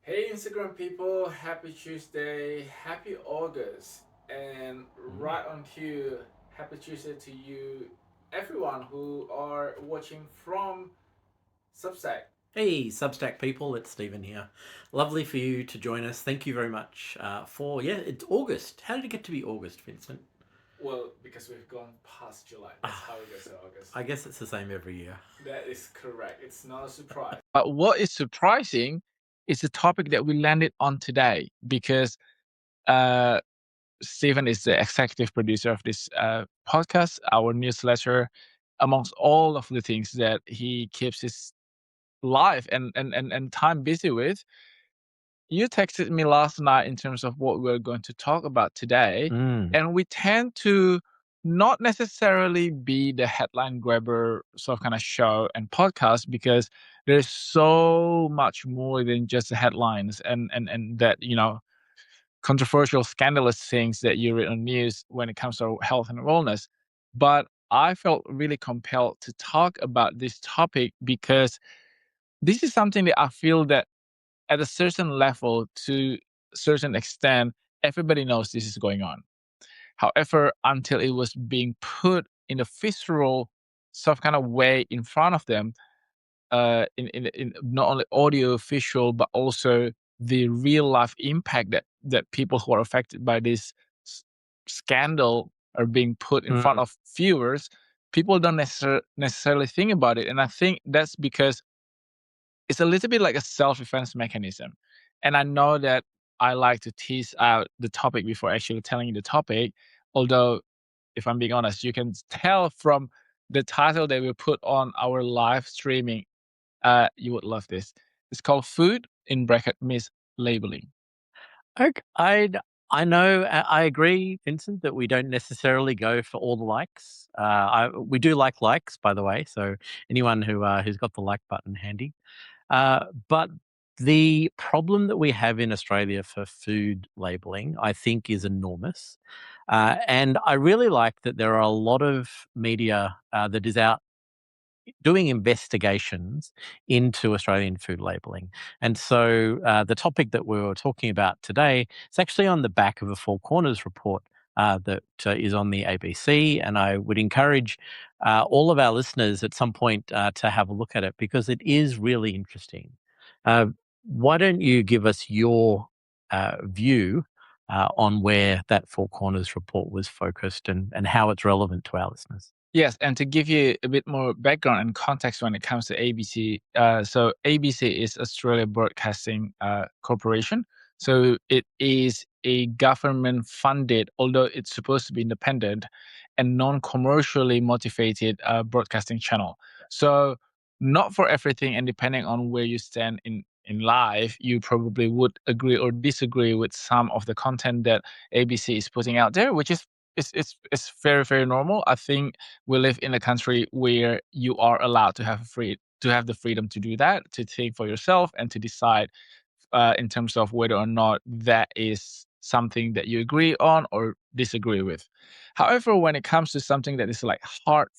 Hey Instagram people, happy Tuesday, happy August, and Mm. right on cue, happy Tuesday to you, everyone who are watching from Substack. Hey, Substack people, it's Stephen here. Lovely for you to join us. Thank you very much it's August. How did it get to be August, Vincent? Well, because we've gone past July, that's Ah, how it gets to August. I guess it's the same every year. That is correct, it's not a surprise. But what is surprising is the topic that we landed on today because uh, Stephen is the executive producer of this podcast, our newsletter, amongst all of the things that he keeps his life and time busy with. You texted me last night in terms of what we're going to talk about today, Mm. and we tend to not necessarily be the headline grabber sort of kind of show and podcast because there's so much more than just the headlines and that controversial scandalous things that you read on news when it comes to health and wellness. But I felt really compelled to talk about this topic because this is something that I feel that at a certain level, to a certain extent, everybody knows this is going on. However, until it was being put in a visceral sort of kind of way in front of them, in not only audio, visual, but also the real life impact that people who are affected by this s- scandal are being put in front Mm. of viewers, people don't necessarily think about it. And I think that's because it's a little bit like a self-defense mechanism. And I know that I like to tease out the topic before actually telling you the topic. Although, if I'm being honest, you can tell from the title that we put on our live streaming, you would love this. It's called Food in bracket Mislabeling. Okay, I know, I agree, Vincent, that we don't necessarily go for all the likes. We do like likes, by the way, so anyone who's got the like button handy. But the problem that we have in Australia for food labeling, I think, is enormous. And I really like that there are a lot of media that is out doing investigations into Australian food labeling. And so the topic that we were talking about today is actually on the back of a Four Corners report that is on the ABC. And I would encourage all of our listeners at some point to have a look at it because it is really interesting. Uh, why don't you give us your view on where that Four Corners report was focused and how it's relevant to our listeners? Yes, and to give you a bit more background and context when it comes to ABC, so ABC is Australia Broadcasting Corporation. So it is a government-funded, although it's supposed to be independent and non-commercially motivated broadcasting channel. So not for everything, and depending on where you stand in life, you probably would agree or disagree with some of the content that ABC is putting out there, which is it's very normal. I think we live in a country where you are allowed to have the freedom to do that, to think for yourself, and to decide in terms of whether or not that is something that you agree on or disagree with. However, when it comes to something that is like hard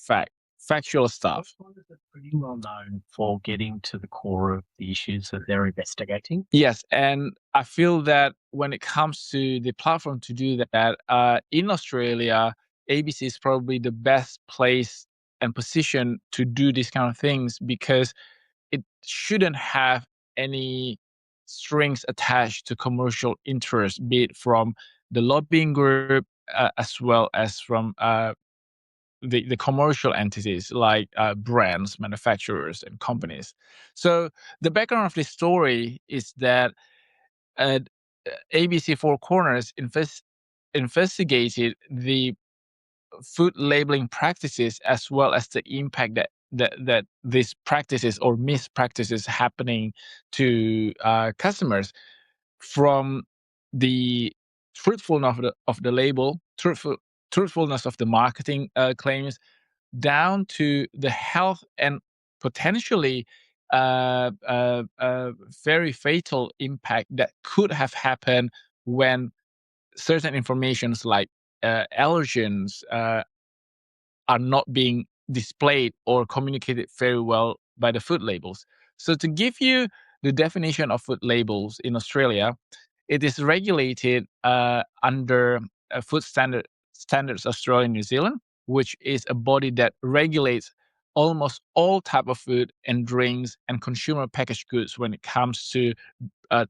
factual stuff. One is pretty well known for getting to the core of the issues that they're investigating. Yes, and I feel that when it comes to the platform to do that, in Australia, ABC is probably the best place and position to do these kind of things because it shouldn't have any strings attached to commercial interest, be it from the lobbying group as well as from the commercial entities like brands, manufacturers, and companies. So the background of this story is that uh, ABC Four Corners investigated the food labeling practices as well as the impact that these practices or mispractices happening to customers from the truthfulness of the label, truthfulness of the marketing claims, down to the health and potentially very fatal impact that could have happened when certain informations like allergens are not being displayed or communicated very well by the food labels. So to give you the definition of food labels in Australia, it is regulated under Food Standards Australia and New Zealand, which is a body that regulates almost all type of food and drinks and consumer packaged goods when it comes to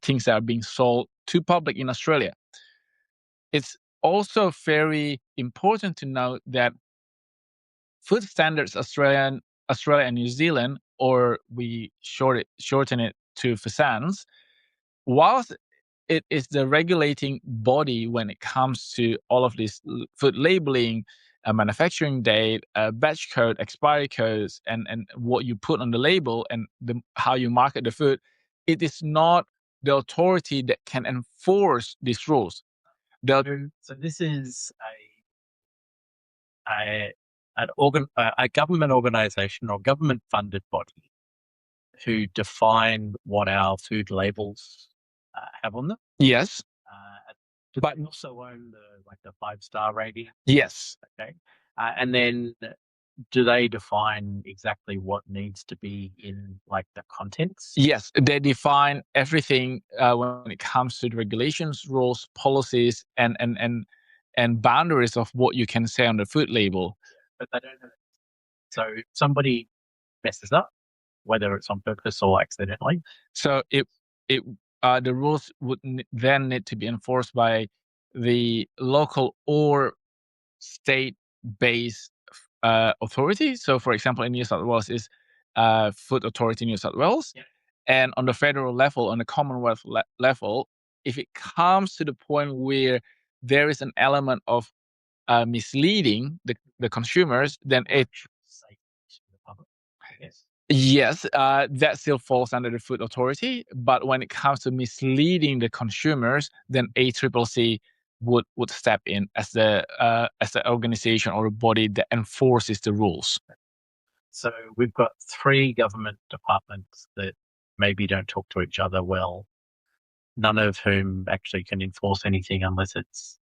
things that are being sold to public in Australia. It's also very important to note that Food Standards Australia and New Zealand, or we shorten it to FSANZ, whilst it is the regulating body when it comes to all of this food labeling, manufacturing date, batch code, expiry codes, and what you put on the label and how you market the food, it is not the authority that can enforce these rules. So this is a government organization or government funded body who define what our food labels have on them. Yes. But also own the 5-star rating. Yes. Okay. And then do they define exactly what needs to be in the contents? Yes, they define everything when it comes to the regulations, rules, policies, and boundaries of what you can say on the food label. But they don't have it. So if somebody messes up, whether it's on purpose or accidentally. So the rules would then need to be enforced by the local or state-based authority. So, for example, in New South Wales is Food Authority New South Wales, and on the federal level, on the Commonwealth level, if it comes to the point where there is an element of misleading the consumers, then Yes, that still falls under the Food Authority. But when it comes to misleading the consumers, then ACCC would step in as the organization or a body that enforces the rules. So we've got 3 government departments that maybe don't talk to each other well, none of whom actually can enforce anything unless it's...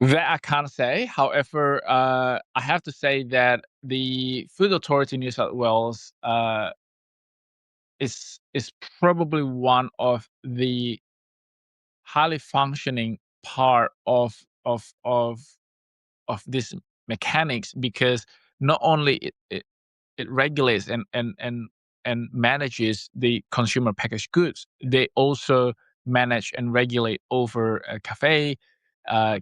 That I can't say. However, I have to say that the Food Authority New South Wales is probably one of the highly functioning part of this mechanics, because not only it regulates and manages the consumer packaged goods, they also manage and regulate over a cafe,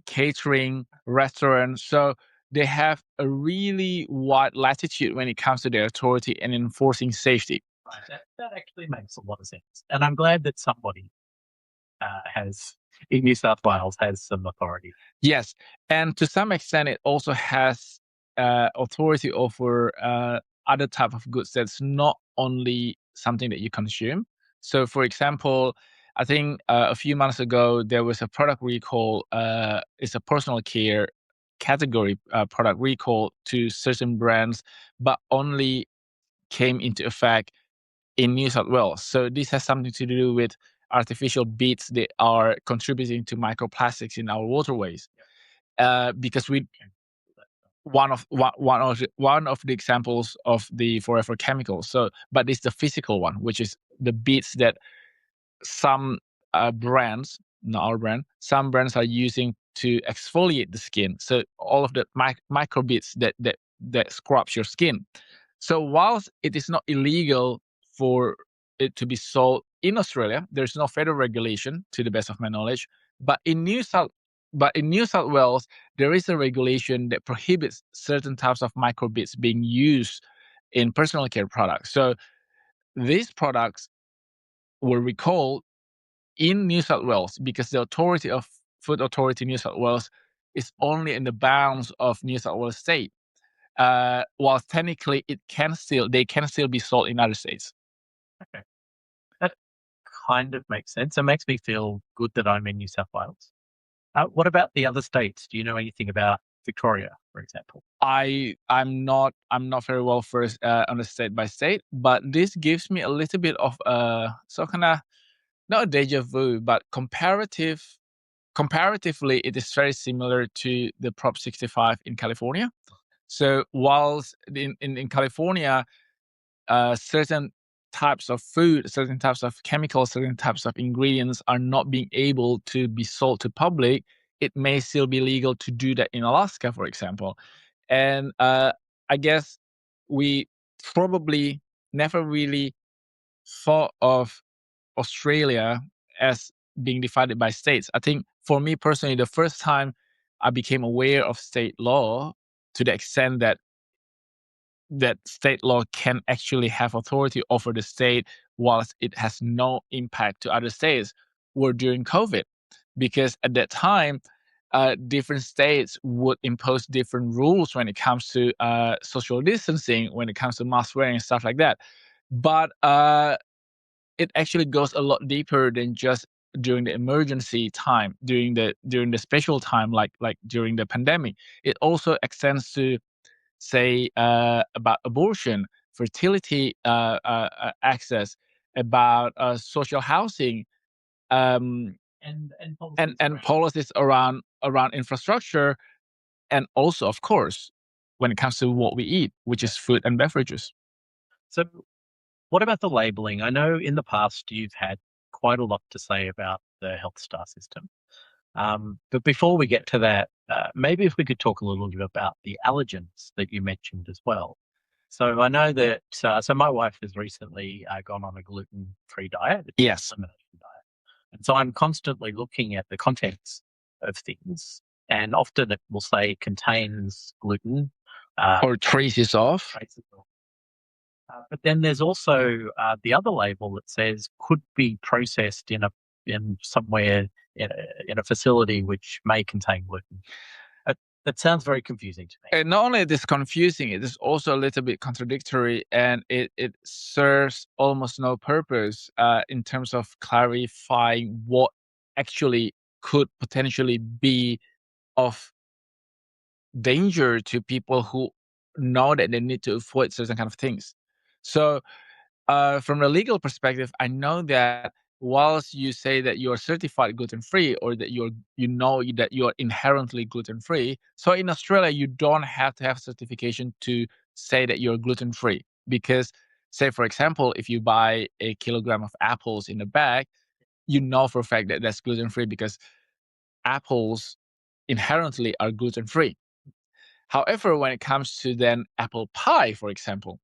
catering, restaurants. So they have a really wide latitude when it comes to their authority and enforcing safety. That actually makes a lot of sense. And I'm glad that somebody in New South Wales has some authority. Yes. And to some extent, it also has authority over other type of goods that's not only something that you consume. So, for example, I think a few months ago, there was a product recall. It's a personal care category product recall to certain brands, but only came into effect in New South Wales. So this has something to do with artificial beads that are contributing to microplastics in our waterways. Because one of the examples of the forever chemicals. So, but it's the physical one, which is the beads that some brands, not our brand, some brands are using to exfoliate the skin. So all of the micro beads that scrubs your skin. So whilst it is not illegal for it to be sold in Australia, there's no federal regulation, to the best of my knowledge. But in New South Wales, there is a regulation that prohibits certain types of micro beads being used in personal care products. So these products were recalled in New South Wales because the Food Authority New South Wales is only in the bounds of New South Wales state. While technically they can still be sold in other states. Okay, that kind of makes sense. It makes me feel good that I'm in New South Wales. What about the other states? Do you know anything about Victoria, for example? I'm not very well versed on the state by state, but this gives me a little bit of kind of not a deja vu, but comparatively, it is very similar to the Prop 65 in California. So whilst in California, certain types of food, certain types of chemicals, certain types of ingredients are not being able to be sold to public, it may still be legal to do that in Alaska, for example. And I guess we probably never really thought of Australia as being divided by states. I think for me personally, the first time I became aware of state law to the extent that state law can actually have authority over the state whilst it has no impact to other states were during COVID. Because at that time, different states would impose different rules when it comes to social distancing, when it comes to mask wearing and stuff like that. But it actually goes a lot deeper than just during the emergency time, during the special time, like during the pandemic. It also extends to, say, about abortion, fertility access, about social housing, um, and policies around infrastructure, and also, of course, when it comes to what we eat, which is food and beverages. So, what about the labeling? I know in the past you've had quite a lot to say about the Health Star system. But before we get to that, maybe if we could talk a little bit about the allergens that you mentioned as well. So I know that, so my wife has recently gone on a gluten-free diet. It's an Yes. elimination diet. And so I'm constantly looking at the contents of things, and often it will say contains gluten. Or traces of. Traces of. But then there's also the other label that says could be processed in somewhere in a facility which may contain gluten. That sounds very confusing to me. And not only it is confusing, it is also a little bit contradictory, and it serves almost no purpose in terms of clarifying what actually could potentially be of danger to people who know that they need to avoid certain kind of things. So from the legal perspective, I know that whilst you say that you're certified gluten-free, or that you know that you're inherently gluten-free, so in Australia, you don't have to have certification to say that you're gluten-free. Because, say, for example, if you buy a kilogram of apples in a bag, you know for a fact that that's gluten-free because apples inherently are gluten-free. However, when it comes to then apple pie, for example,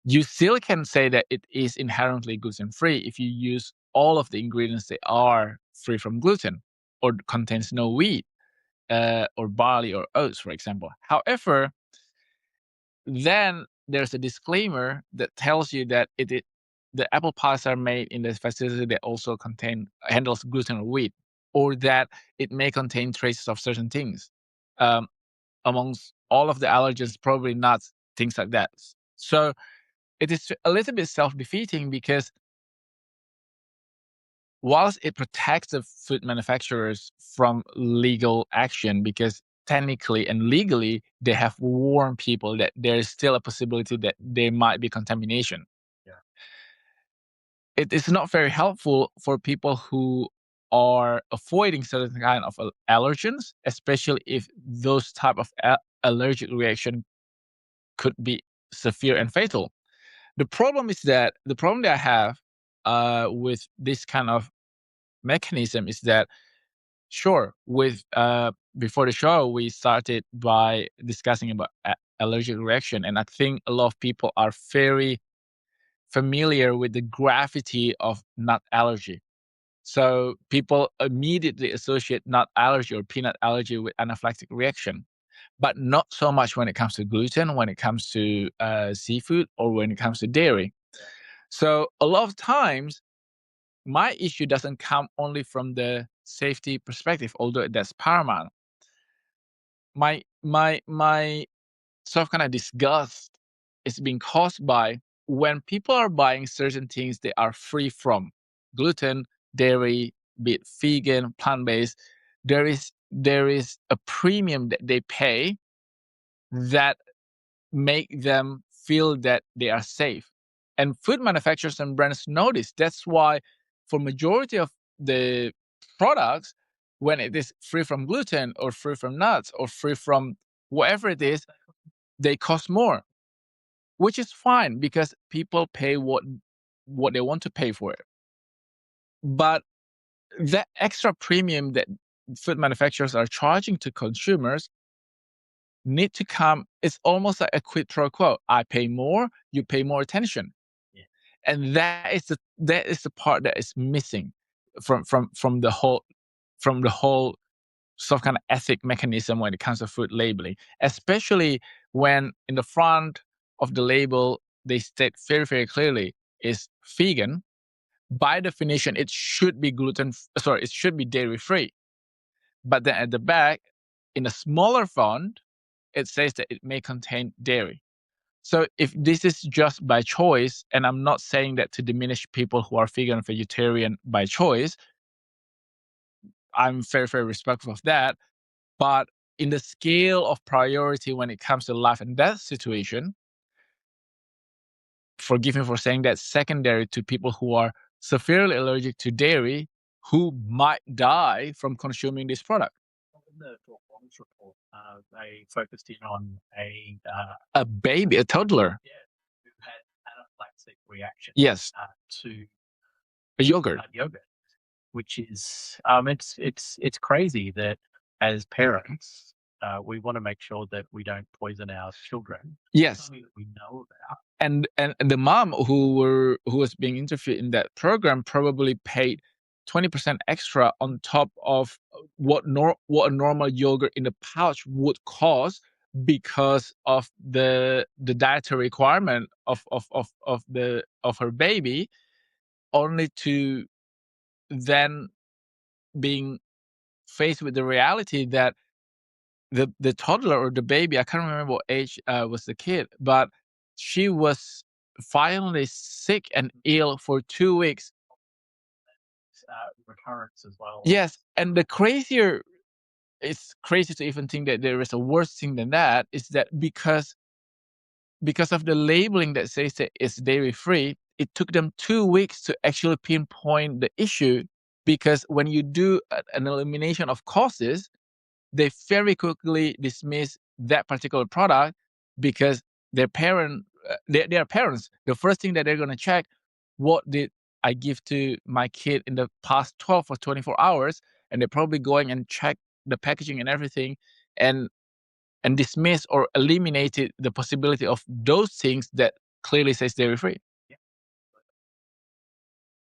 you still can say that it is inherently gluten-free if you use all of the ingredients that are free from gluten or contains no wheat or barley or oats, for example. However, then there's a disclaimer that tells you that the apple pies are made in the facility that also handles gluten or wheat, or that it may contain traces of certain things. Amongst all of the allergens, probably nuts, things like that. So it is a little bit self-defeating because whilst it protects the food manufacturers from legal action, because technically and legally they have warned people that there is still a possibility that there might be contamination. Yeah. It is not very helpful for people who are avoiding certain kind of allergens, especially if those type of allergic reaction could be severe and fatal. The problem that I have with this kind of mechanism is that, sure, with before the show we started by discussing about allergic reaction, and I think a lot of people are very familiar with the gravity of nut allergy. So people immediately associate nut allergy or peanut allergy with anaphylactic reaction, but not so much when it comes to gluten, when it comes to seafood, or when it comes to dairy. So a lot of times, my issue doesn't come only from the safety perspective, although that's paramount. My sort of kind of disgust is being caused by when people are buying certain things that are free from gluten, dairy, be it vegan, plant-based. There is a premium that they pay that make them feel that they are safe. And food manufacturers and brands know this. That's why for majority of the products, when it is free from gluten or free from nuts or free from whatever it is, they cost more. which is fine because people pay what they want to pay for it. But that extra premium that food manufacturers are charging to consumers need to come. It's almost like a quid pro quo. I pay more, you pay more attention. Yeah. And that is the part that is missing from the whole sort of kind of ethic mechanism when it comes to food labeling, especially when in the front of the label they state very, very clearly is vegan. By definition, it should be it should be dairy free. But then at the back, in a smaller font, it says that it may contain dairy. So if this is just by choice, and I'm not saying that to diminish people who are vegan and vegetarian by choice, I'm very, very respectful of that. But in the scale of priority when it comes to life and death situation, forgive me for saying that, secondary to people who are severely allergic to dairy who might die from consuming this product. In the Four Corners report, they focused in on A baby, a toddler. Yeah, who had anaphylactic reaction. Yes. To yogurt. Yogurt, which is it's crazy that as parents we want to make sure that we don't poison our children. Yes. Something that we know about. And the mom who was being interviewed in that program probably paid 20% extra on top of what a normal yogurt in the pouch would cost because of the dietary requirement of her baby, only to then being faced with the reality that the toddler or the baby, I can't remember what age was the kid, but she was finally sick and ill for 2 weeks. Recurrence as well. Yes, and it's crazy to even think that there is a worse thing than that, is that because of the labeling that says that it's dairy free, it took them 2 weeks to actually pinpoint the issue, because when you do an elimination of causes, they very quickly dismiss that particular product because their parents. The first thing that they're going to check, what did I give to my kid in the past 12 or 24 hours? And they're probably going and check the packaging and everything, and dismiss or eliminated the possibility of those things that clearly says dairy free.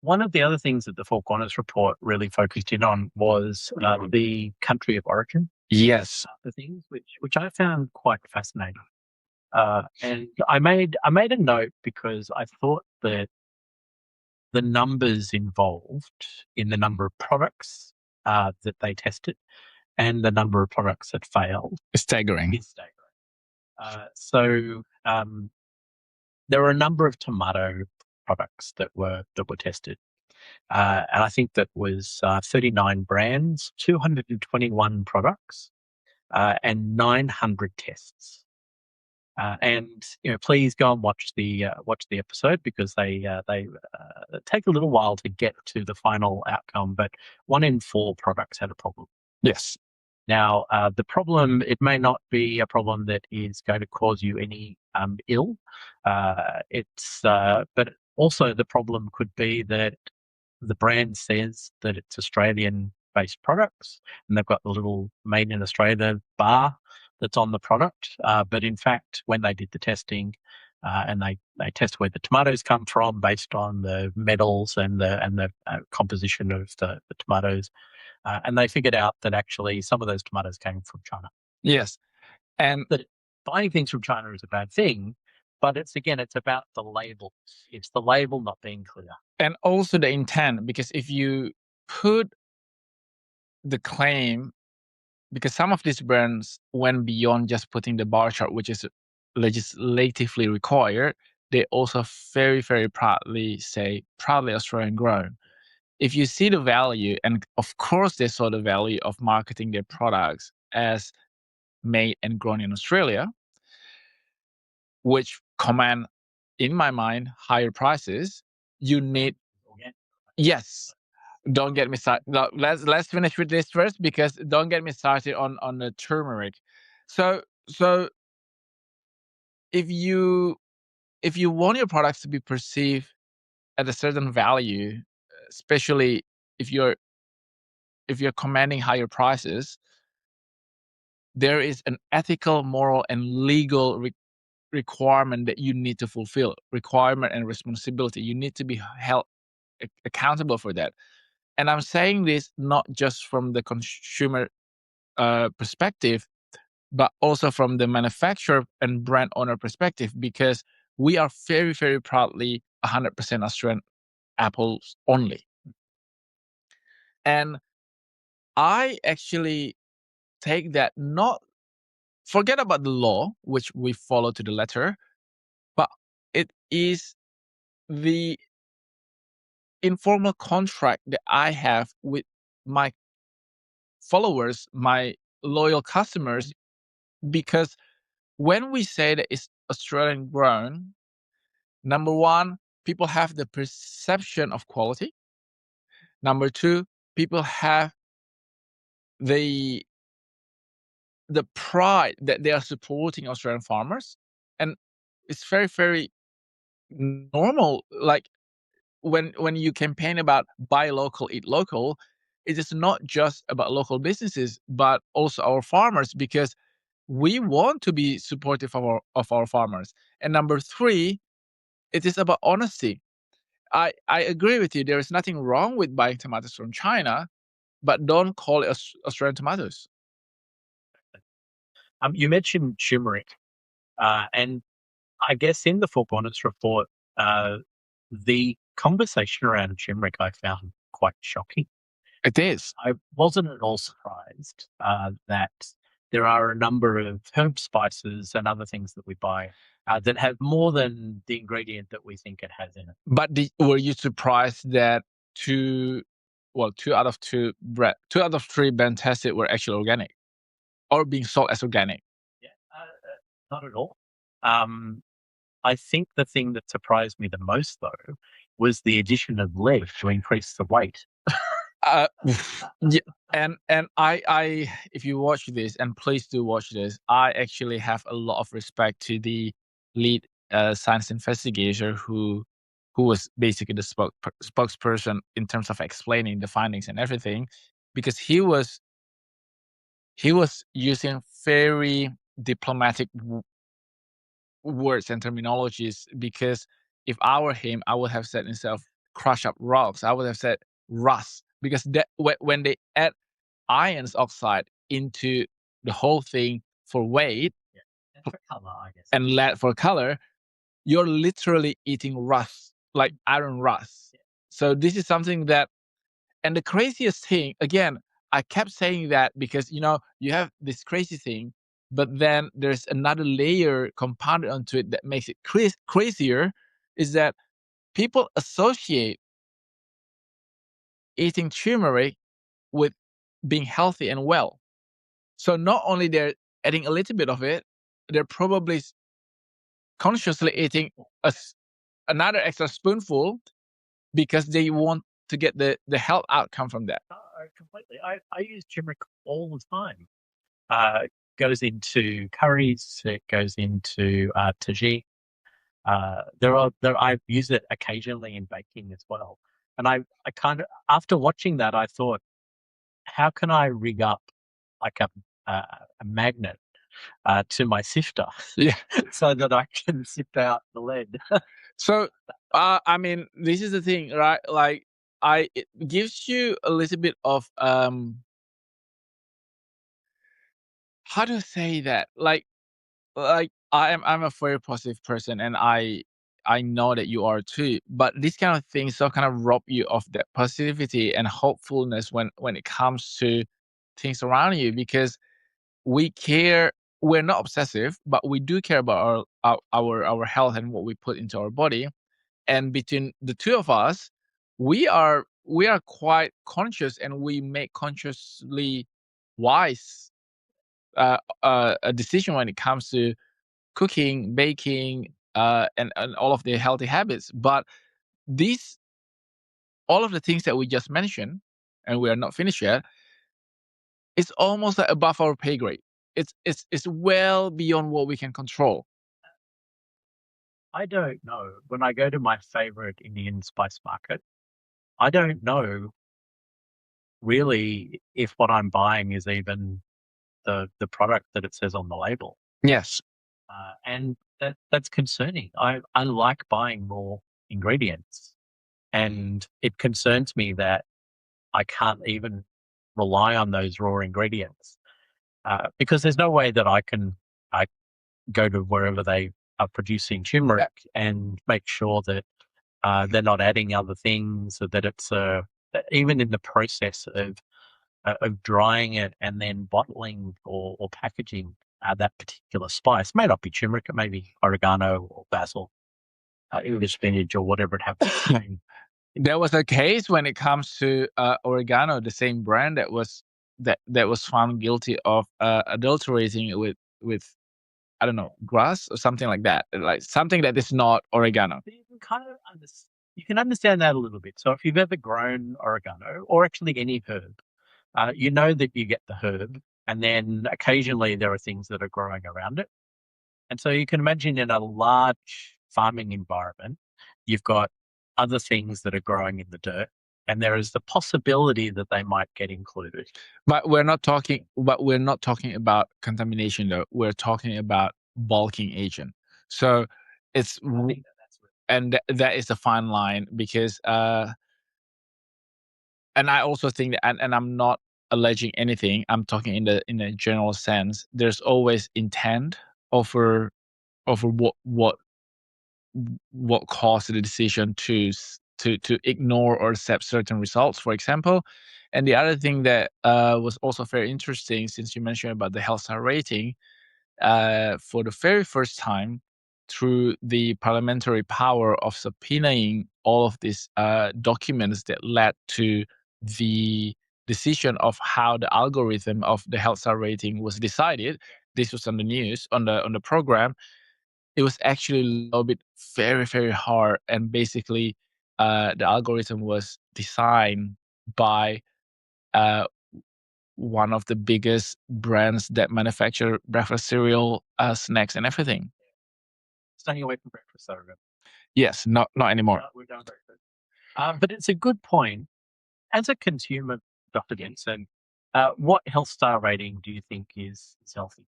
One of the other things that the Four Corners report really focused in on was the country of origin. Yes. The things which I found quite fascinating. And I made a note because I thought that the numbers involved in the number of products that they tested and the number of products that failed is staggering. So there were a number of tomato products that were tested, and I think that was 39 brands, 221 products, and 900 tests. And please go and watch the episode, because they take a little while to get to the final outcome. But 1 in 4 products had a problem. Yes. Now, the problem, it may not be a problem that is going to cause you any ill. But also the problem could be that the brand says that it's Australian-based products, and they've got the little Made in Australia bar that's on the product. But in fact, when they did the testing, and they test where the tomatoes come from based on the metals and the composition of the tomatoes, and they figured out that actually some of those tomatoes came from China. Yes. And that buying things from China is a bad thing, but it's about the label. It's the label not being clear. And also the intent, because if you put the claim, because some of these brands went beyond just putting the bar chart, which is legislatively required, they also very, very proudly say, proudly Australian grown. If you see the value, and of course they saw the value of marketing their products as made and grown in Australia, which command, in my mind, higher prices, you need... Yes. Don't get me started. No, let's finish with this first, because don't get me started on the turmeric. So if you if you want your products to be perceived at a certain value, especially if you're commanding higher prices, there is an ethical, moral, and legal requirement that you need to fulfill. Requirement and responsibility. You need to be held accountable for that. And I'm saying this not just from the consumer perspective, but also from the manufacturer and brand owner perspective, because we are very, very proudly 100% Australian apples only. And I actually take that, not forget about the law, which we follow to the letter, but it is the informal contract that I have with my followers, my loyal customers, because when we say that it's Australian grown, number one, people have the perception of quality. Number two, people have the pride that they are supporting Australian farmers. And it's very, very normal. Like when you campaign about buy local, eat local, it is not just about local businesses, but also our farmers, because we want to be supportive of our farmers. And number three, it is about honesty. I agree with you. There is nothing wrong with buying tomatoes from China, but don't call it Australian tomatoes. You mentioned turmeric, and I guess in the Four Corners report, the conversation around turmeric I found quite shocking. It is. I wasn't at all surprised that there are a number of herb spices and other things that we buy that have more than the ingredient that we think it has in it. But were you surprised that two out of three Ben tested were actually organic, or being sold as organic? Yeah, not at all. I think the thing that surprised me the most, though, was the addition of lead to increase the weight. Yeah, and I if you watch this, and please do watch this, I actually have a lot of respect to the lead science investigator who was basically the spokesperson in terms of explaining the findings and everything, because he was using very diplomatic words and terminologies, because if I were him, I would have said, instead of crush up rocks, I would have said rust, because that when they add iron oxide into the whole thing for weight, and for color, I guess, and lead for color, you're literally eating rust, like iron rust. Yeah. So this is something that, and the craziest thing, again, I kept saying that because, you have this crazy thing, but then there's another layer compounded onto it that makes it crazier, is that people associate eating turmeric with being healthy and well. So not only they're adding a little bit of it, they're probably consciously eating another extra spoonful because they want to get the health outcome from that. Completely. I use turmeric all the time. Goes into curries. It goes into tzatziki. I've used it occasionally in baking as well. And I kind of, after watching that, I thought, how can I rig up like a magnet to my sifter, Yeah, so that I can sift out the lead? So, I mean, this is the thing, right? Like, it gives you a little bit of how to say that? Like I'm a very positive person, and I know that you are too. But these kind of things so kind of rob you of that positivity and hopefulness when it comes to things around you, because we care. We're not obsessive, but we do care about our health and what we put into our body. And between the two of us, we are quite conscious, and we make consciously wise a decision when it comes to cooking, baking, and all of the healthy habits. But these, all of the things that we just mentioned, and we are not finished yet, it's almost like above our pay grade. It's well beyond what we can control. I don't know. When I go to my favorite Indian spice market, I don't know really if what I'm buying is even the product that it says on the label. Yes. And that's concerning. I like buying more ingredients, and it concerns me that I can't even rely on those raw ingredients because there's no way that I go to wherever they are producing turmeric and make sure that they're not adding other things, or that it's that even in the process of drying it and then bottling or packaging that particular spice. May not be turmeric, it may be oregano or basil, English spinach, or whatever it happens to be. There was a case when it comes to oregano, the same brand that was found guilty of adulterating it with I don't know, grass or something like that, like something that is not oregano. But you can you can understand that a little bit. So if you've ever grown oregano, or actually any herb, you know that you get the herb, and then occasionally there are things that are growing around it. And so you can imagine in a large farming environment, you've got other things that are growing in the dirt, and there is the possibility that they might get included. But we're not talking about contamination though. We're talking about bulking agent. So it's I think that's what and that is a fine line because and I also think that and I'm not alleging anything. I'm talking in a general sense. There's always intent over what caused the decision to ignore or accept certain results, for example. And the other thing that was also very interesting, since you mentioned about the health star rating, for the very first time, through the parliamentary power of subpoenaing all of these documents that led to the decision of how the algorithm of the health star rating was decided. This was on the news on the program. It was actually lobbied very, very hard, and basically, the algorithm was designed by uh, one of the biggest brands that manufacture breakfast cereal, snacks, and everything. staying away from breakfast, though. Remember. Yes, not anymore. We're done breakfast. But it's a good point. As a consumer, Dr. Jensen, what health star rating do you think is healthy?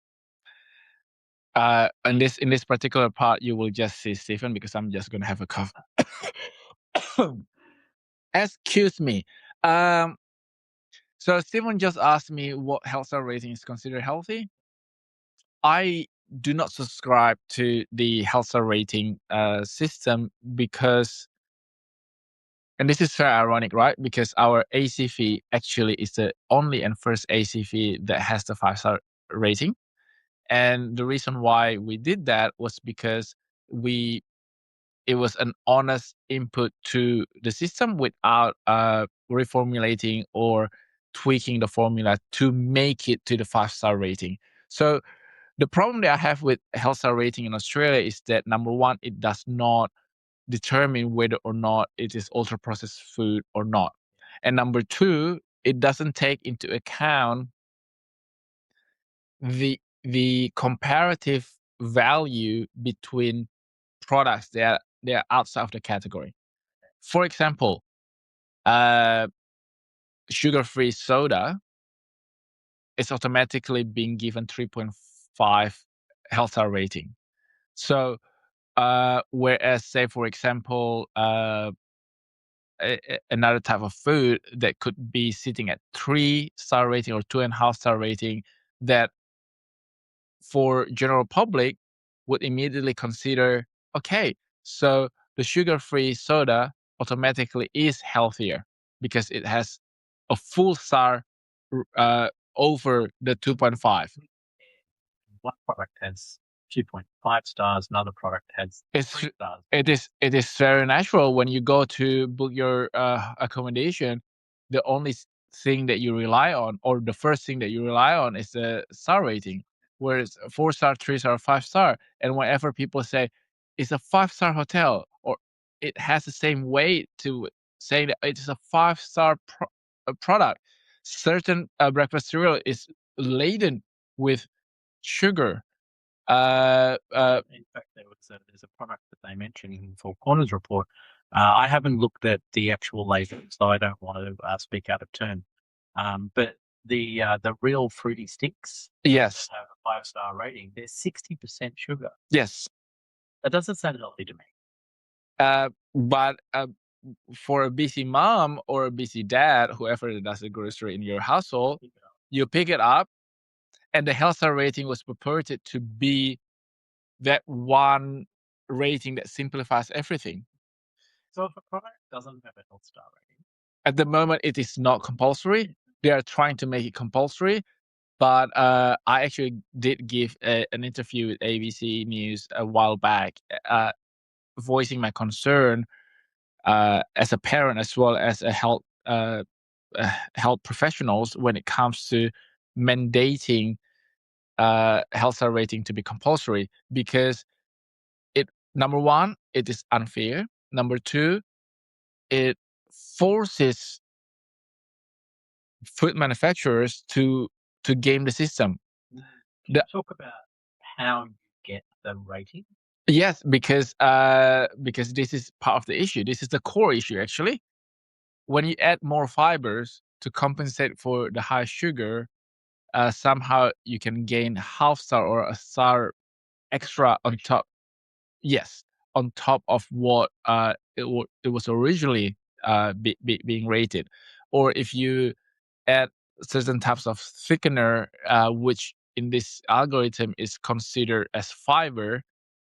In this particular part, you will just see Stephen because I'm just gonna have a cough. Excuse me. So Stephen just asked me what health star rating is considered healthy. I do not subscribe to the health star rating system because, and this is very ironic, right? Because our ACV actually is the only and first ACV that has the 5-star rating. And the reason why we did that was because it was an honest input to the system without reformulating or tweaking the formula to make it to the 5-star rating. So the problem that I have with health star rating in Australia is that, number one, it does not determine whether or not it is ultra processed food or not. And number two, it doesn't take into account the comparative value between products that are outside of the category. For example, sugar-free soda is automatically being given 3.5 health star rating. So whereas, say, for example, another type of food that could be sitting at 3-star rating or 2.5-star rating, that for general public would immediately consider, okay, so the sugar-free soda automatically is healthier because it has a full star over the 2.5. One product has 2.5 stars, another product has 3 stars. It is very natural when you go to book your accommodation. The only thing that you rely on, or the first thing that you rely on, is the star rating. Whereas 4-star, 3-star, 5-star, and whenever people say it's a 5-star hotel, or it has the same weight to say that it is a 5-star product, certain breakfast cereal is laden with sugar, In fact, there's a product that they mentioned in Four Corners report. I haven't looked at the actual label, so I don't want to speak out of turn. But the real fruity sticks Yes, have a 5-star rating. They're 60% sugar. yes. That doesn't sound healthy to me. But for a busy mom or a busy dad, whoever does the grocery in your household, you pick it up, and the health star rating was purported to be that one rating that simplifies everything. So if a product doesn't have a health star rating, At the moment, it is not compulsory. They are trying to make it compulsory. But I actually did give an interview with ABC News a while back, voicing my concern as a parent as well as a health professionals when it comes to mandating health star rating to be compulsory, because number one, it is unfair. Number two, it forces food manufacturers to game the system. can you talk about how you get the rating? Yes, because this is part of the issue. This is the core issue, actually. When you add more fibers to compensate for the high sugar, somehow you can gain half star or a star extra on top. Yes, on top of what it was originally being rated. Or if you add certain types of thickener, which in this algorithm is considered as fiber,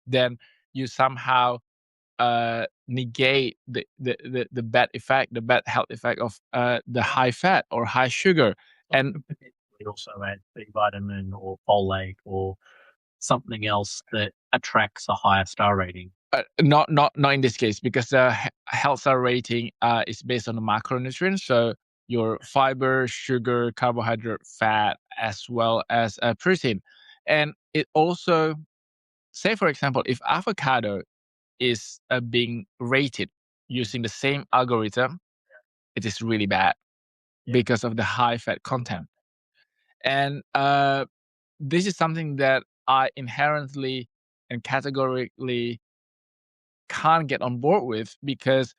then you somehow negate the bad effect, the bad health effect of the high fat or high sugar. And potentially also add B vitamin or folate or something else that attracts a higher star rating. not in this case, because the health star rating is based on the macronutrients, so your fiber, sugar, carbohydrate, fat, as well as protein. And it also, say for example, if avocado is being rated using the same algorithm, it is really bad because of the high fat content. And this is something that I inherently and categorically can't get on board with, because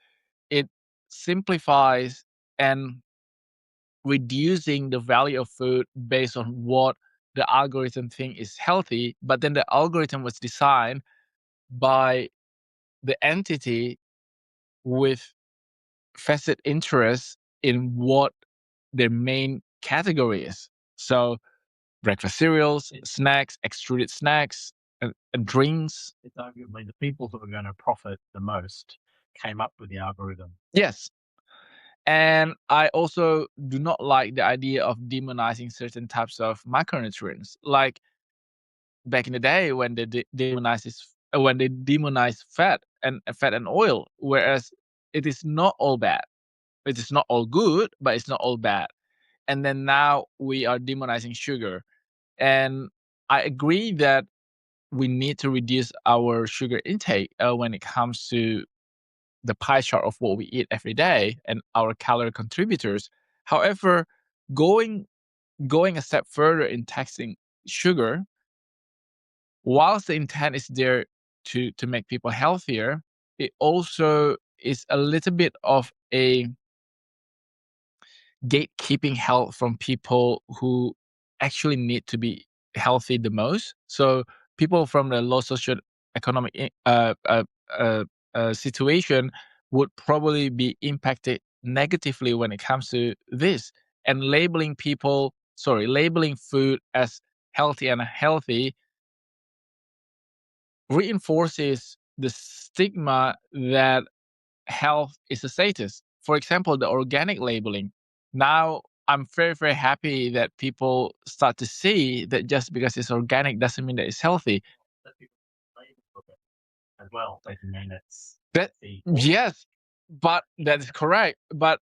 it simplifies and reducing the value of food based on what the algorithm think is healthy. But then the algorithm was designed by the entity with vested interest in what their main category is. So breakfast cereals, snacks, extruded snacks, and drinks. It's arguably the people who are going to profit the most came up with the algorithm. Yes. And I also do not like the idea of demonizing certain types of macronutrients. Like back in the day when they demonize fat and oil, whereas it is not all bad. It is not all good, but it's not all bad. And then now we are demonizing sugar. And I agree that we need to reduce our sugar intake when it comes to the pie chart of what we eat every day and our calorie contributors. However, going a step further in taxing sugar, whilst the intent is there to make people healthier, it also is a little bit of a gatekeeping health from people who actually need to be healthy the most. So people from the low socioeconomic situation would probably be impacted negatively when it comes to this. And labeling food as healthy and unhealthy reinforces the stigma that health is a status. For example, the organic labeling. Now, I'm very, very happy that people start to see that just because it's organic doesn't mean that it's healthy. As well, doesn't mean it's Yes, but that is correct. But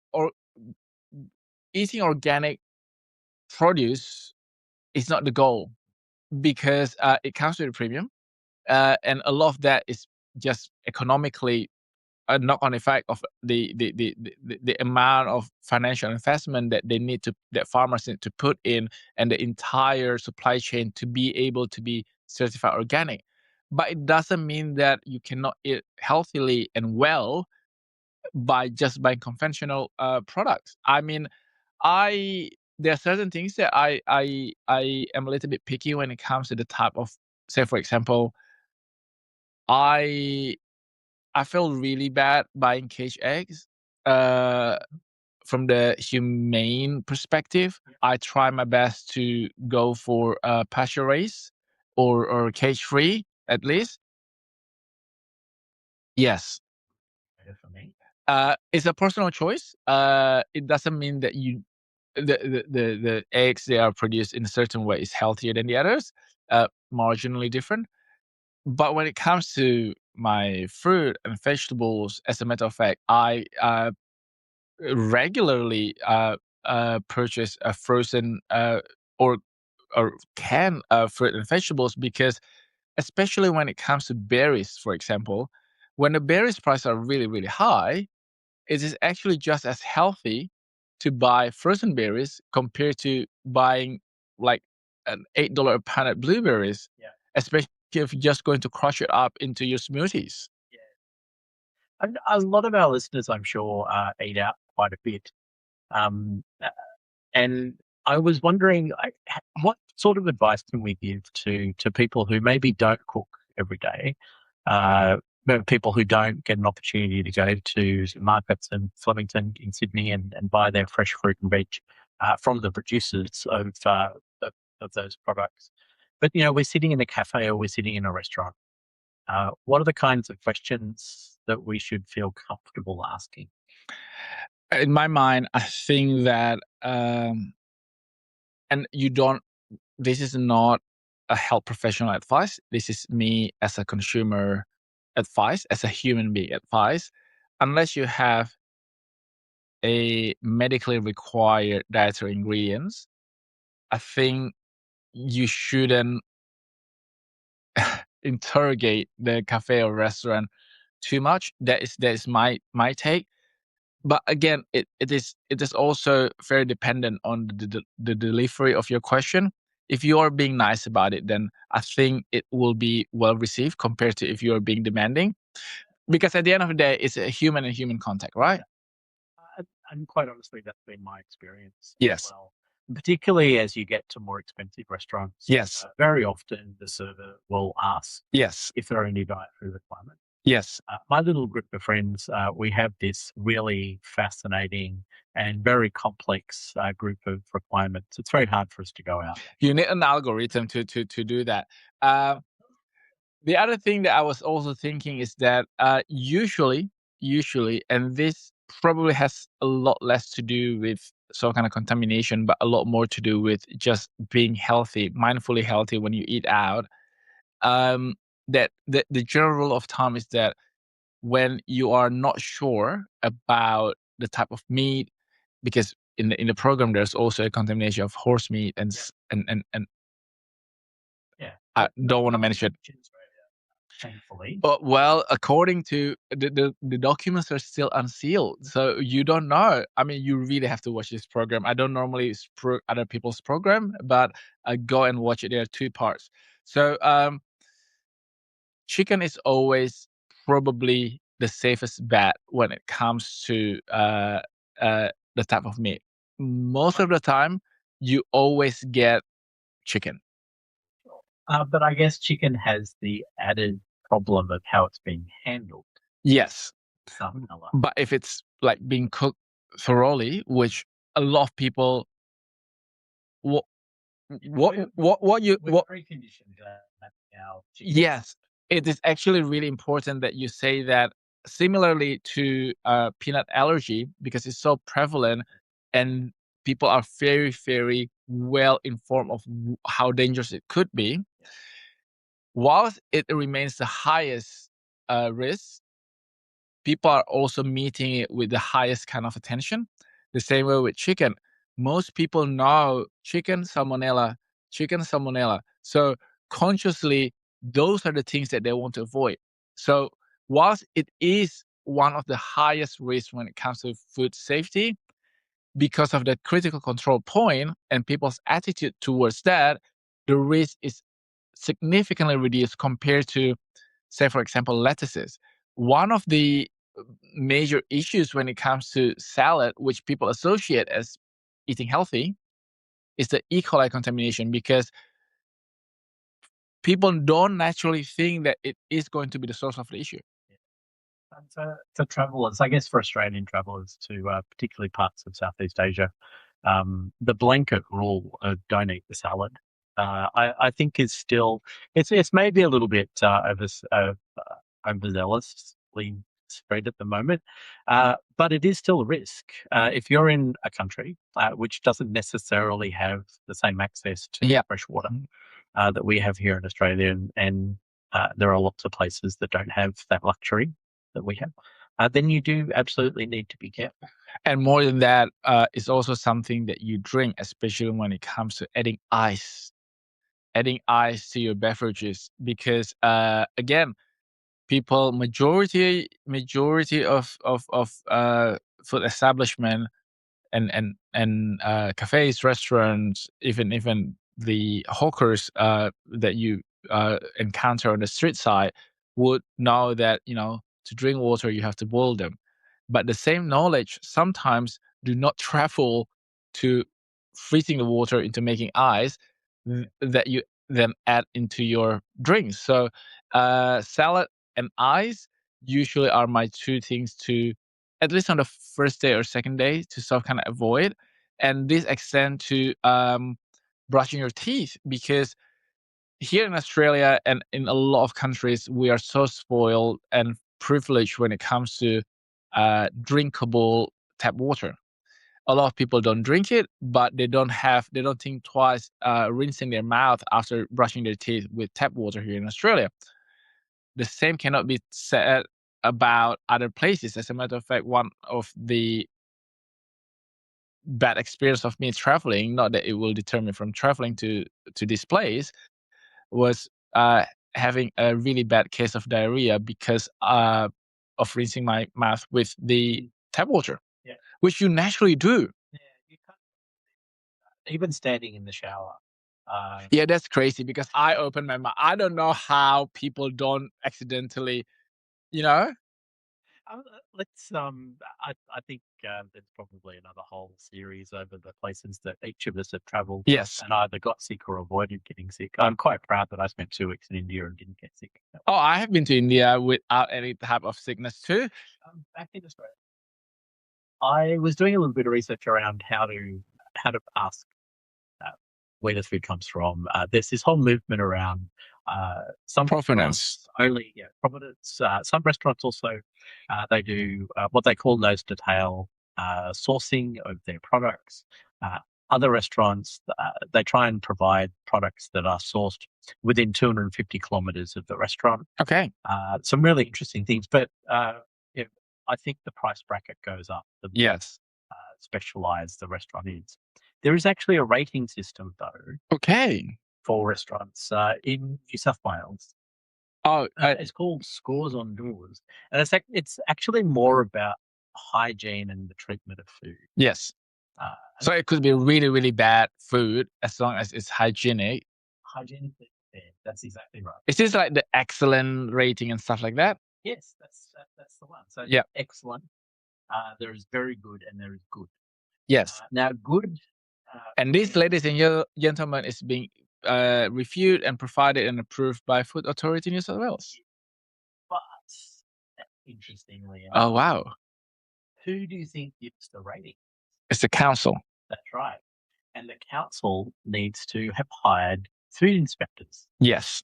eating organic produce is not the goal, because it comes with a premium, and a lot of that is just economically a knock-on effect of the amount of financial investment that farmers need to put in, and the entire supply chain to be able to be certified organic. But it doesn't mean that you cannot eat healthily and well by just buying conventional products. I mean, there are certain things that I am a little bit picky when it comes to the type of, say for example, I feel really bad buying caged eggs. From the humane perspective, I try my best to go for pasture raised or cage free at least. Yes. For me. It's a personal choice. It doesn't mean that the eggs they are produced in a certain way is healthier than the others. Marginally different. But when it comes to my fruit and vegetables, as a matter of fact, I regularly purchase a frozen or canned fruit and vegetables, because especially when it comes to berries, for example, when the berries prices are really, really high, it is actually just as healthy to buy frozen berries compared to buying like an $8 a pound at blueberries, especially if you're just going to crush it up into your smoothies. And a lot of our listeners, I'm sure, eat out quite a bit. And I was wondering, what sort of advice can we give to people who maybe don't cook every day, but people who don't get an opportunity to go to markets in Flemington in Sydney and buy their fresh fruit and veg from the producers of those products. But, we're sitting in a cafe or we're sitting in a restaurant. What are the kinds of questions that we should feel comfortable asking? In my mind, I think that, and this is not a health professional advice. This is me as a consumer advice, as a human being advice. Unless you have a medically required dietary ingredients, I think you shouldn't interrogate the cafe or restaurant too much. That is my take. But again, it is also very dependent on the delivery of your question. If you are being nice about it, then I think it will be well received compared to if you are being demanding. Because at the end of the day, it's a human and human contact, right? And quite honestly, that's been my experience Yes. as well. Particularly as you get to more expensive restaurants. Yes. Very often the server will ask Yes. if there are any dietary requirements. Yes. My little group of friends, we have this really fascinating and very complex group of requirements. It's very hard for us to go out. You need an algorithm to do that. The other thing that I was also thinking is that usually, and this probably has a lot less to do with some kind of contamination, but a lot more to do with just being healthy, mindfully healthy when you eat out. That the general rule of thumb is that when you are not sure about the type of meat, because in the program there's also a contamination of horse meat and I don't want to mention it. Thankfully. But well, according to the documents are still unsealed, so you don't know. I mean, you really have to watch this program. I don't normally other people's program, but go and watch it. There are 2 parts. So chicken is always probably the safest bet when it comes to the type of meat. Most of the time, you always get chicken. But I guess chicken has the added problem of how it's being handled. Yes. Salmonella. But if it's like being cooked thoroughly, which a lot of people, what you preconditioned now. Yes, it is actually really important that you say that. Similarly to peanut allergy, because it's so prevalent and people are very, very well informed of how dangerous it could be. Whilst it remains the highest risk, people are also meeting it with the highest kind of attention. The same way with chicken. Most people know chicken salmonella. So consciously, those are the things that they want to avoid. So whilst it is one of the highest risks when it comes to food safety, because of the critical control point and people's attitude towards that, the risk is significantly reduced compared to, say, for example, lettuces. One of the major issues when it comes to salad, which people associate as eating healthy, is the E. coli contamination, because people don't naturally think that it is going to be the source of the issue. And for travelers, I guess for Australian travelers to particularly parts of Southeast Asia, the blanket rule of don't eat the salad, I think is still, it's maybe a little bit overzealously spread at the moment, but it is still a risk. If you're in a country which doesn't necessarily have the same access to Yeah. fresh water that we have here in Australia, and there are lots of places that don't have that luxury that we have, then you do absolutely need to be careful. And more than that, it's also something that you drink, especially when it comes to adding ice to your beverages, because again, people majority of food establishment and cafes, restaurants, even the hawkers that you encounter on the street side would know that, to drink water you have to boil them. But the same knowledge sometimes do not travel to freezing the water into making ice that you then add into your drinks. So salad and ice usually are my two things to, at least on the first day or second day, to sort of kind of avoid. And this extends to brushing your teeth, because here in Australia and in a lot of countries, we are so spoiled and privileged when it comes to drinkable tap water. A lot of people don't drink it, but they don't think twice rinsing their mouth after brushing their teeth with tap water here in Australia. The same cannot be said about other places. As a matter of fact, one of the bad experience of me traveling, not that it will deter me from traveling to this place, was having a really bad case of diarrhea because of rinsing my mouth with the tap water, Yeah. which you naturally do. Yeah, you can't, even standing in the shower. Yeah, that's crazy, because I open my mouth. I don't know how people don't accidentally, Let's. I think there's probably another whole series over the places that each of us have travelled Yes. and either got sick or avoided getting sick. I'm quite proud that I spent 2 weeks in India and didn't get sick. Oh, I have been to India without any type of sickness too. Back in Australia, I was doing a little bit of research around how to ask where the food comes from. There's this whole movement around some Provenance. restaurants only, provenance. Some restaurants also they do what they call nose to tail sourcing of their products. Other restaurants they try and provide products that are sourced within 250 kilometers of the restaurant. Okay. Some really interesting things, but I think the price bracket goes up the more Yes. specialized the restaurant is. There is actually a rating system, though, Okay. for restaurants in New South Wales. Oh, It's called Scores on Doors, and it's actually more about hygiene and the treatment of food. yes. Uh, So it could be really, really bad food as long as it's hygienic. Hygienically prepared. That's exactly right. Is this like the excellent rating and stuff like that? Yes, that's the one. So Yeah. excellent. There is very good, and there is good. Yes. Now, good. And this, ladies and gentlemen, is being reviewed and provided and approved by Food Authority New South Wales. But interestingly enough, Oh, wow. who do you think gives the rating? It's the council. That's right. And the council needs to have hired food inspectors. Yes.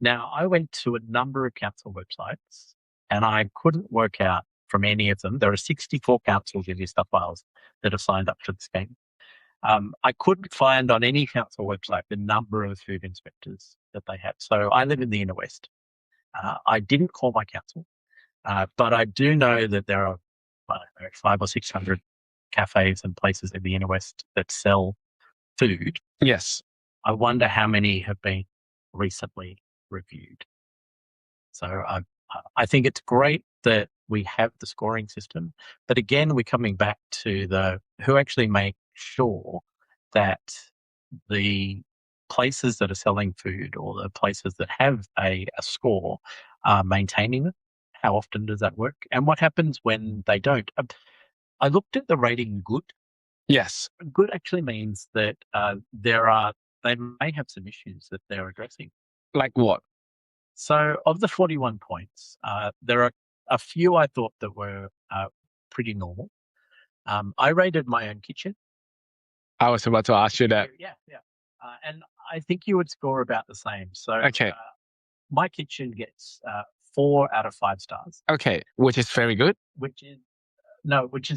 Now, I went to a number of council websites and I couldn't work out from any of them. There are 64 councils in New South Wales that have signed up to the scheme. I couldn't find on any council website the number of food inspectors that they have. So I live in the inner west. I didn't call my council, but I do know that there are 500 or 600 cafes and places in the inner west that sell food. Yes. I wonder how many have been recently reviewed. So I think it's great that we have the scoring system, but again, we're coming back to who actually make sure that the places that are selling food or the places that have a score are maintaining it? How often does that work? And what happens when they don't? I looked at the rating good. Yes. Good actually means that they may have some issues that they're addressing. Like what? So of the 41 points, there are a few I thought that were pretty normal. I rated my own kitchen. I was about to ask you that. Yeah. And I think you would score about the same. So Okay. my kitchen gets 4 out of 5 stars, Okay, which is very good. which is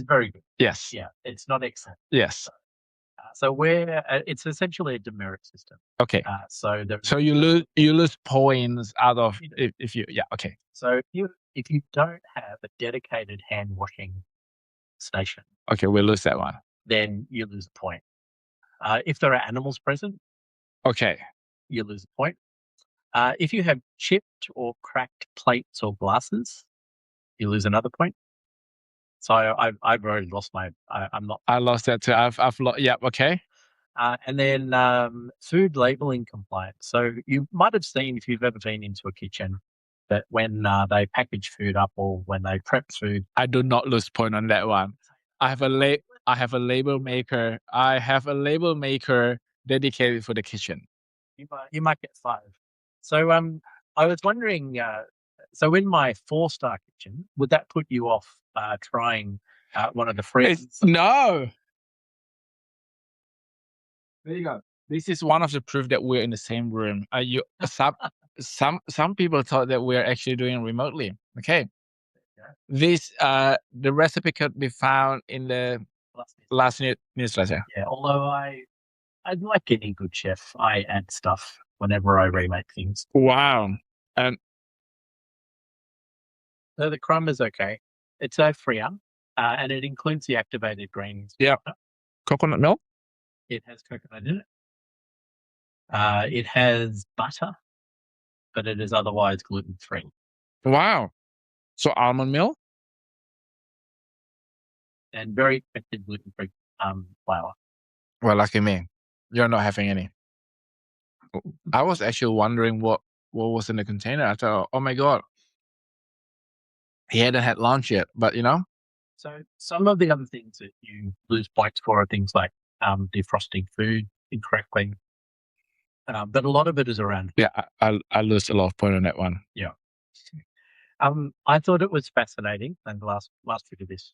very good. Yes. Yeah, it's not excellent. Yes. So it's essentially a demerit system. Okay. So you lose points out of if you okay. So if you don't have a dedicated hand washing station, Okay, we lose that one. then you lose a point. If there are animals present, Okay. you lose a point. If you have chipped or cracked plates or glasses, you lose another point. So I've already lost I'm not. I lost that too. I've lost. Yeah. Okay. And then food labeling compliance. So you might have seen, if you've ever been into a kitchen, that when they package food up or when they prep food, I do not lose point on that one. I have a label maker. I have a label maker dedicated for the kitchen. you might get 5. So I was wondering. So in my 4-star kitchen, would that put you off trying one of the friends? No. There you go. This is one of the proof that we're in the same room. Some people thought that we're actually doing remotely. Okay. This the recipe could be found in the last newsletter. Yeah, although I'd like any good chef, I add stuff whenever I remake things. Wow. And So the crumb is okay. It's a freer, and it includes the activated greens. Yeah. Coconut milk? It has coconut in it. It has butter, but it is otherwise gluten-free. Wow. So almond milk? And very effective gluten-free flour. Well, lucky me. You're not having any. I was actually wondering what was in the container. I thought, oh my God. He hadn't had lunch yet, but So some of the other things that you lose points for are things like defrosting food incorrectly. But a lot of it is around. Yeah, I lose a lot of point on that one. Yeah. I thought it was fascinating, and the last bit of this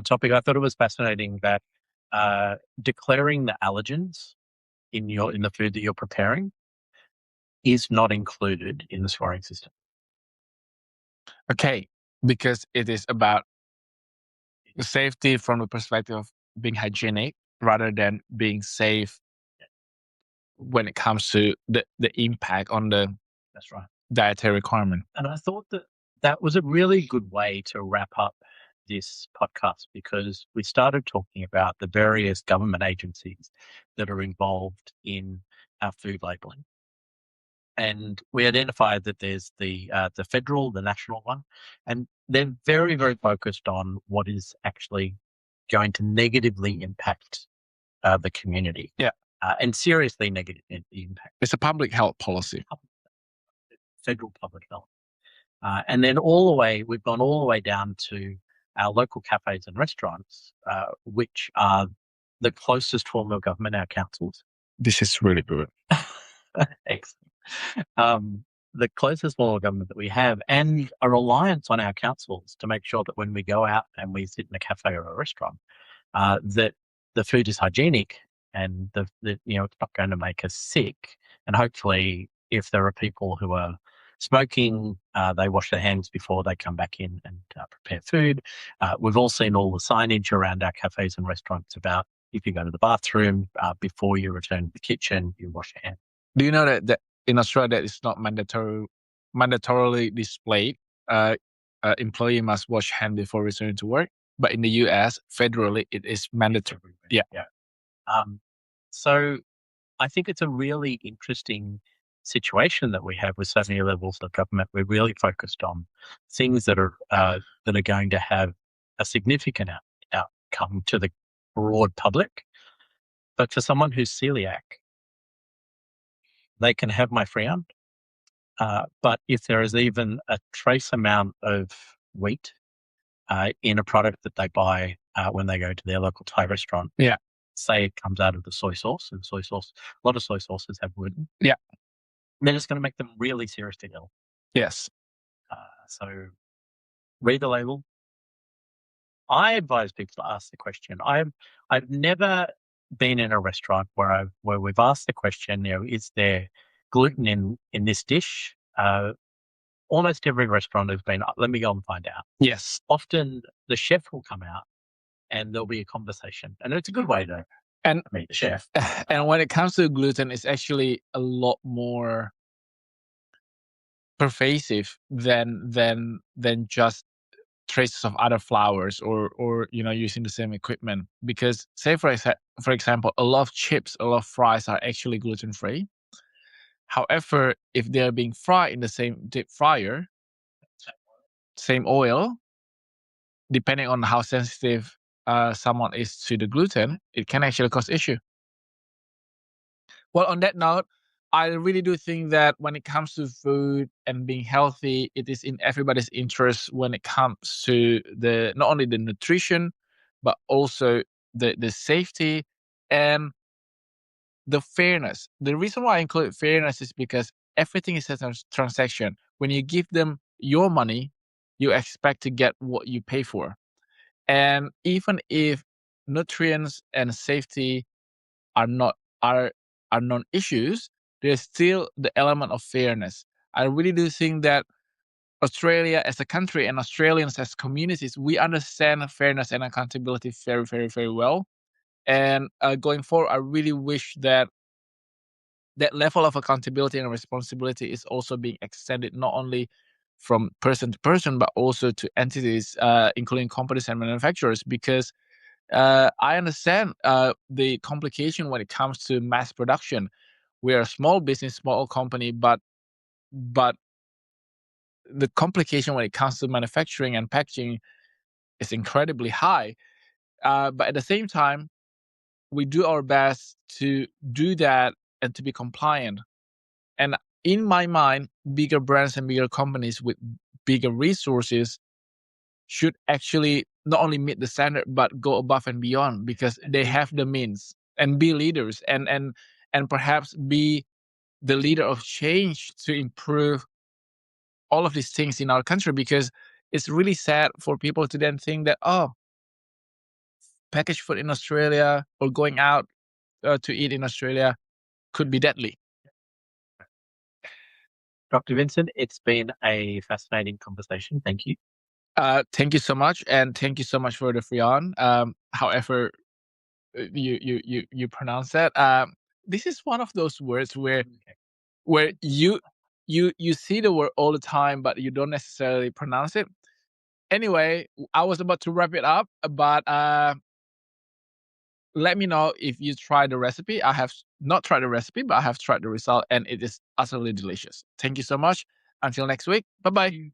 topic, I thought it was fascinating that declaring the allergens in the food that you're preparing is not included in the scoring system. Okay, because it is about safety from the perspective of being hygienic rather than being safe when it comes to the impact on the That's right. dietary requirement. And I thought that was a really good way to wrap up this podcast, because we started talking about the various government agencies that are involved in our food labeling. And we identified that there's the federal, the national one, and they're very, very focused on what is actually going to negatively impact the community. Yeah. And seriously negatively impact. It's a public health policy. Federal public health. And then we've gone all the way down to our local cafes and restaurants, which are the closest form of government, our councils. This is really good. Excellent. The closest form of government that we have, and a reliance on our councils to make sure that when we go out and we sit in a cafe or a restaurant, that the food is hygienic and it's not going to make us sick. And hopefully, if there are people who are smoking, they wash their hands before they come back in and prepare food. We've all seen all the signage around our cafes and restaurants about if you go to the bathroom, before you return to the kitchen, you wash your hands. Do you know that in Australia it's not mandatorily displayed? Employee must wash hand before returning to work, but in the US, federally, it is mandatory. Yeah. So I think it's a really interesting situation that we have with so many levels of government. We're really focused on things that are going to have a significant outcome to the broad public. But for someone who's celiac, they can have my Friand. But if there is even a trace amount of wheat in a product that they buy when they go to their local Thai restaurant, Yeah. say it comes out of the soy sauce, and soy sauce, a lot of soy sauces have gluten. Yeah. Then it's going to make them really seriously ill. Yes. So read the label. I advise people to ask the question. I've never been in a restaurant where we've asked the question, is there gluten in this dish? Almost every restaurant has been, let me go and find out. Yes. Often the chef will come out and there'll be a conversation, and it's a good way to meet the chef. And when it comes to gluten, it's actually a lot more pervasive than just traces of other flours or using the same equipment. Because say for example, a lot of chips, a lot of fries are actually gluten free. However, if they're being fried in the same deep fryer, same oil, depending on how sensitive someone is to the gluten, it can actually cause issue. Well, on that note, I really do think that when it comes to food and being healthy, it is in everybody's interest when it comes to not only the nutrition, but also the safety and the fairness. The reason why I include fairness is because everything is a transaction. When you give them your money, you expect to get what you pay for. And even if nutrients and safety are non-issues, there's still the element of fairness. I really do think that Australia as a country and Australians as communities, we understand fairness and accountability very, very, very well. And going forward, I really wish that level of accountability and responsibility is also being extended not only from person to person, but also to entities, including companies and manufacturers, because I understand the complication when it comes to mass production. We are a small business, small company, but the complication when it comes to manufacturing and packaging is incredibly high. But at the same time, we do our best to do that and to be compliant. And in my mind, bigger brands and bigger companies with bigger resources should actually not only meet the standard but go above and beyond, because they have the means, and be leaders and perhaps be the leader of change to improve all of these things in our country. Because it's really sad for people to then think that, packaged food in Australia or going out to eat in Australia could be deadly. Dr. Vincent, it's been a fascinating conversation. Thank you. Thank you so much, and thank you so much for the Friand. However you pronounce that. This is one of those words where you see the word all the time, but you don't necessarily pronounce it. Anyway, I was about to wrap it up, but let me know if you tried the recipe. I have not tried the recipe, but I have tried the result, and it is utterly delicious. Thank you so much. Until next week. Bye-bye.